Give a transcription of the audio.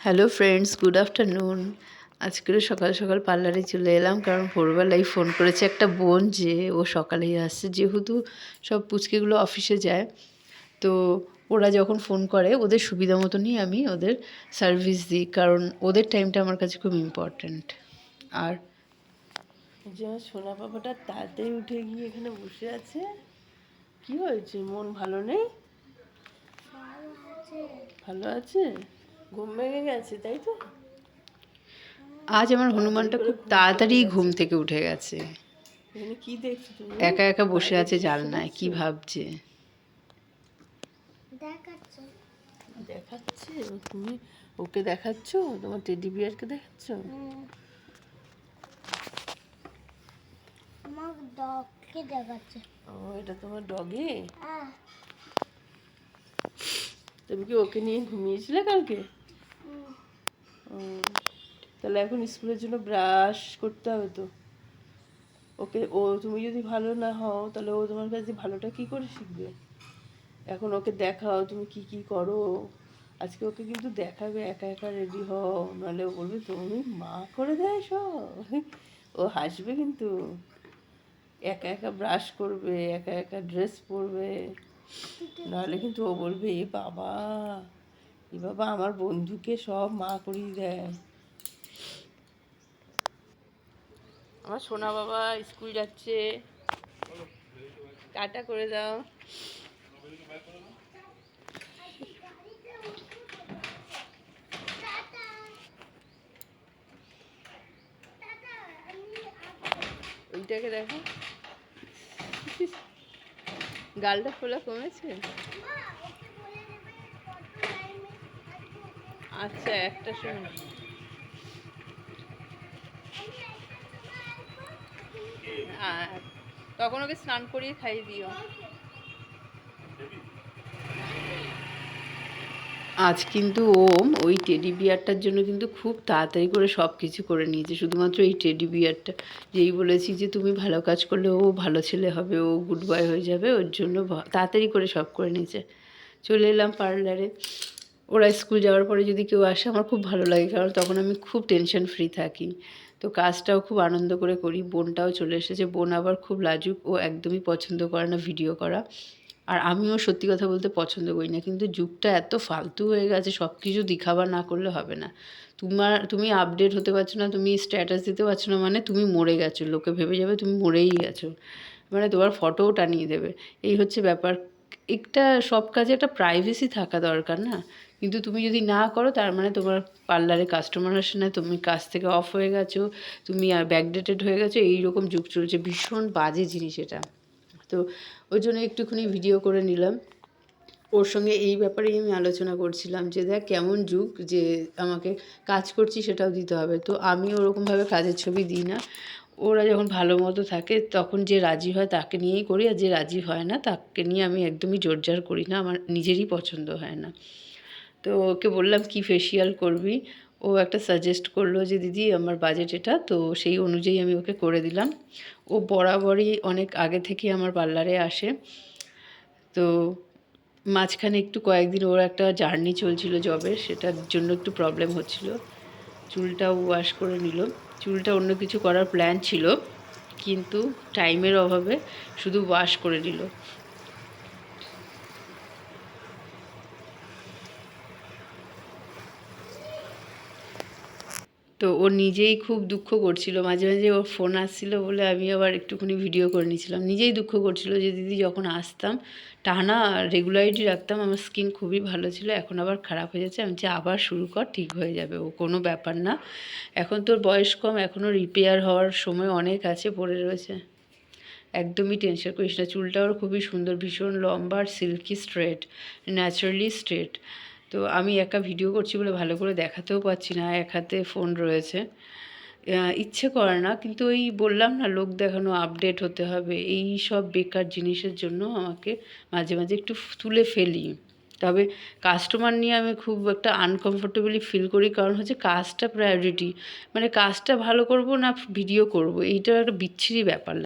Hello friends, good afternoon. আজকের সকাল সকাল পার্লারে চলে এলাম, কারণ ভোরবেলায় ফোন করেছে একটা বোন যে ও সকালেই আসছে। যেহেতু সব পুচকিগুলো অফিসে যায়, তো ওরা যখন ফোন করে ওদের সুবিধা মতনই আমি ওদের সার্ভিস দিই, কারণ ওদের টাইমটা আমার কাছে খুব ইম্পর্ট্যান্ট। আর যে আমার সোনা পাপাটা তাড়াতাড়ি উঠে গিয়ে এখানে বসে আছে। কি হয়েছে, মন ভালো নেই? ভালো আছে, ঘুম ভেঙে গেছে তাই তো? আজ আমার হনুমানটা খুব তাড়াতাড়ি ঘুম থেকে উঠে গেছে। এখানে কি দেখছো তুমি? একা একা বসে বাইরের আছে দৃশ্য জানলায়, কি দেখছো? ভাবছে। দেখাচ্ছে তুমি? ওকে দেখাচ্ছ? তোমার টেডি বিয়ারকে দেখাচ্ছ? আমার ডগকে দেখাচ্ছে। ও, এটা তোমার ডগে? তুমি কি ওকে নিয়ে ঘুমিয়েছিলে কালকে? ও, তাহলে এখন স্কুলের জন্য ব্রাশ করতে হবে তো ওকে। তুমি যদি ভালো না হও তাহলে ও তোমার কাছে ভালোটা কি করে শিখবে? এখন ওকে দেখাও তুমি কি কি করো। আজকে ওকে কিন্তু দেখাবে, একা একা রেডি হও, নাহলে ও বলবে তুমি মা করে দেয় সব। ও হাসবে কিন্তু। একা একা ব্রাশ করবে, একা একা ড্রেস পরবে, নাহলে কিন্তু ও বলবে এ বাবা আমার বন্ধুকে সব মা করিয়ে দেয়। আমার সোনা বাবা স্কুল যাচ্ছে, টাটা করে দাও। ওইটাকে দেখো, গালটা ফোলা কমেছে। আচ্ছা, একটা সময় তখন ওকে স্নান করিয়ে খাইয়ে দিও। আজ কিন্তু ও ওই টেডি বিয়ারটার জন্য কিন্তু খুব তাড়াতাড়ি করে সব কিছু করে নিয়েছে। শুধুমাত্র এই টেডি বিয়ারটা, যেই বলেছি যে তুমি ভালো কাজ করলে ও ভালো ছেলে হবে, ও গুড বয় হয়ে যাবে, ওর জন্য তাড়াতাড়ি করে সব করে নিয়েছে। চলে এলাম পার্লারে। ওরা স্কুল যাওয়ার পরে যদি কেউ আসে আমার খুব ভালো লাগে, কারণ তখন আমি খুব টেনশন ফ্রি থাকি। তো কাজটাও খুব আনন্দ করে করি। বোনটাও চলে এসেছে। বোন আবার খুব লাজুক, ও একদমই পছন্দ করে না ভিডিও করা। আর আমিও সত্যি কথা বলতে পছন্দ করি না, কিন্তু যুগটা এত ফালতু হয়ে গেছে, সব কিছু দেখাবা না করলে হবে না। তুমি আপডেট হতে পারছো না, তুমি স্ট্যাটাস দিতে পারছো না, মানে তুমি মরে গেছো। লোকে ভেবে যাবে তুমি মরেই গেছো, মানে তোমার ফটোও টানিয়ে দেবে। এই হচ্ছে ব্যাপার। একটা সব কাজে একটা প্রাইভেসি থাকা দরকার না? কিন্তু তুমি যদি না করো, তার মানে তোমার পার্লারে কাস্টমার আসে না, তুমি কাজ থেকে অফ হয়ে গেছো, তুমি আর ব্যাকডেটেড হয়ে গেছো। এইরকম যুগ চলছে, ভীষণ বাজে জিনিস এটা। তো ওই জন্য একটুখানি ভিডিও করে নিলাম। ওর সঙ্গে এই ব্যাপারেই আমি আলোচনা করছিলাম যে দেখ কেমন যুগ, যে আমাকে কাজ করছি সেটাও দিতে হবে। তো আমি ওরকমভাবে কাজের ছবি দিই না। ওরা যখন ভালো মতো থাকে তখন যে রাজি হয় তাকে নিয়েই করি, আর যে রাজি হয় না তাকে নিয়ে আমি একদমই জোরজার করি না, আমার নিজেরই পছন্দ হয় না। তো ওকে বললাম কি ফেসিয়াল করবি, ও একটা সাজেস্ট করলো যে দিদি আমার বাজেট এটা, তো সেই অনুযায়ী আমি ওকে করে দিলাম। ও বরাবরই অনেক আগে থেকে আমার পার্লারে আসে। তো মাঝখানে একটু কয়েকদিন ওর একটা জার্নি চলছিল জবের, সেটার জন্য একটু প্রবলেম হচ্ছিল। চুলটাও ওয়াশ করে নিল। চুলটা অন্য কিছু করার প্ল্যান ছিল, কিন্তু টাইমের অভাবে শুধু ওয়াশ করে নিল। তো ও নিজেই খুব দুঃখ করছিল, মাঝে মাঝে ওর ফোন আসছিল বলে আমি আবার একটুখানি ভিডিও করে নিয়েছিলাম। নিজেই দুঃখ করছিল যে দিদি যখন আসতাম টানা রেগুলারিটি রাখতাম, আমার স্কিন খুবই ভালো ছিল, এখন আবার খারাপ হয়ে যাচ্ছে। আমি যে আবার শুরু কর, ঠিক হয়ে যাবে, ও কোনো ব্যাপার না, এখন তোর বয়স কম, এখনও রিপেয়ার হওয়ার সময় অনেক আছে পড়ে রয়েছে, একদমই টেনশন করিস না। চুলটা ওর খুবই সুন্দর, ভীষণ লম্বা আর সিল্কি স্ট্রেট, ন্যাচারালি স্ট্রেট। তো আমি একা ভিডিও করছি বলে ভালো করে দেখাতেও পাচ্ছি না, এক হাতে ফোন রয়েছে। ইচ্ছে করে না, কিন্তু ওই বললাম না, লোক দেখানো, আপডেট হতে হবে, এই সব বেকার জিনিসের জন্য আমাকে মাঝে মাঝে একটু তুলে ফেলি। তবে কাস্টমার নিয়ে আমি খুব একটা আনকমফোর্টেবলি ফিল করি, কারণ হচ্ছে কাজটা প্রায়োরিটি। মানে কাজটা ভালো করব না ভিডিও করব, এইটা একটা বিচ্ছিরি ব্যাপার।